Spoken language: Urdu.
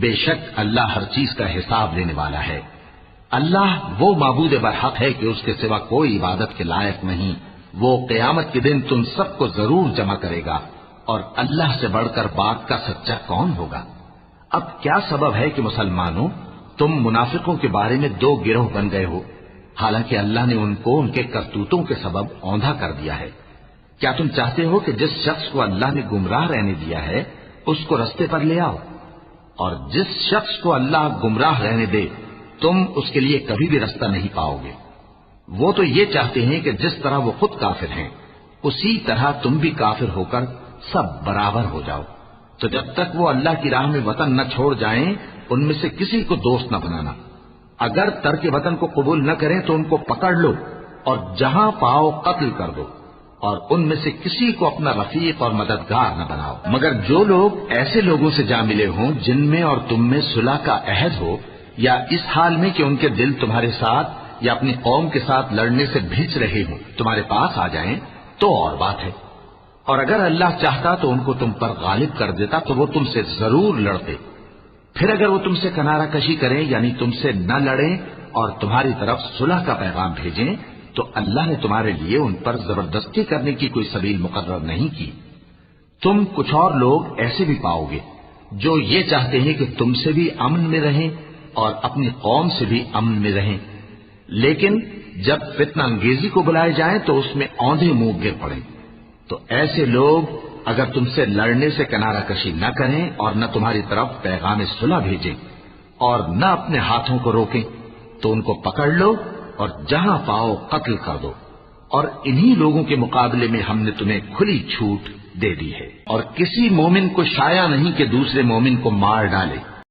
بے شک اللہ ہر چیز کا حساب لینے والا ہے۔ اللہ وہ معبود برحق ہے کہ اس کے سوا کوئی عبادت کے لائق نہیں۔ وہ قیامت کے دن تم سب کو ضرور جمع کرے گا، اور اللہ سے بڑھ کر بات کا سچا کون ہوگا؟ اب کیا سبب ہے کہ مسلمانوں تم منافقوں کے بارے میں دو گروہ بن گئے ہو، حالانکہ اللہ نے ان کو ان کے کرتوتوں کے سبب اوندھا کر دیا ہے؟ کیا تم چاہتے ہو کہ جس شخص کو اللہ نے گمراہ رہنے دیا ہے اس کو رستے پر لے آؤ، اور جس شخص کو اللہ گمراہ رہنے دے تم اس کے لیے کبھی بھی رستہ نہیں پاؤ گے؟ وہ تو یہ چاہتے ہیں کہ جس طرح وہ خود کافر ہیں اسی طرح تم بھی کافر ہو کر سب برابر ہو جاؤ۔ تو جب تک وہ اللہ کی راہ میں وطن نہ چھوڑ جائیں ان میں سے کسی کو دوست نہ بنانا۔ اگر ترک وطن کو قبول نہ کریں تو ان کو پکڑ لو اور جہاں پاؤ قتل کر دو، اور ان میں سے کسی کو اپنا رفیق اور مددگار نہ بناؤ، مگر جو لوگ ایسے لوگوں سے جا ملے ہوں جن میں اور تم میں صلح کا عہد ہو، یا اس حال میں کہ ان کے دل تمہارے ساتھ یا اپنی قوم کے ساتھ لڑنے سے بھیج رہے ہوں تمہارے پاس آ جائیں تو اور بات ہے۔ اور اگر اللہ چاہتا تو ان کو تم پر غالب کر دیتا تو وہ تم سے ضرور لڑتے۔ پھر اگر وہ تم سے کنارہ کشی کریں یعنی تم سے نہ لڑیں اور تمہاری طرف صلح کا پیغام بھیجیں تو اللہ نے تمہارے لیے ان پر زبردستی کرنے کی کوئی سبیل مقرر نہیں کی۔ تم کچھ اور لوگ ایسے بھی پاؤ گے جو یہ چاہتے ہیں کہ تم سے بھی امن میں رہیں اور اپنی قوم سے بھی امن میں رہیں، لیکن جب فتنہ انگیزی کو بلائے جائیں تو اس میں اوندھے منہ گر پڑیں۔ تو ایسے لوگ اگر تم سے لڑنے سے کنارہ کشی نہ کریں اور نہ تمہاری طرف پیغام صلح بھیجیں اور نہ اپنے ہاتھوں کو روکیں تو ان کو پکڑ لو اور جہاں پاؤ قتل کر دو، اور انہی لوگوں کے مقابلے میں ہم نے تمہیں کھلی چھوٹ دے دی ہے۔ اور کسی مومن کو شایع نہیں کہ دوسرے مومن کو مار ڈالے،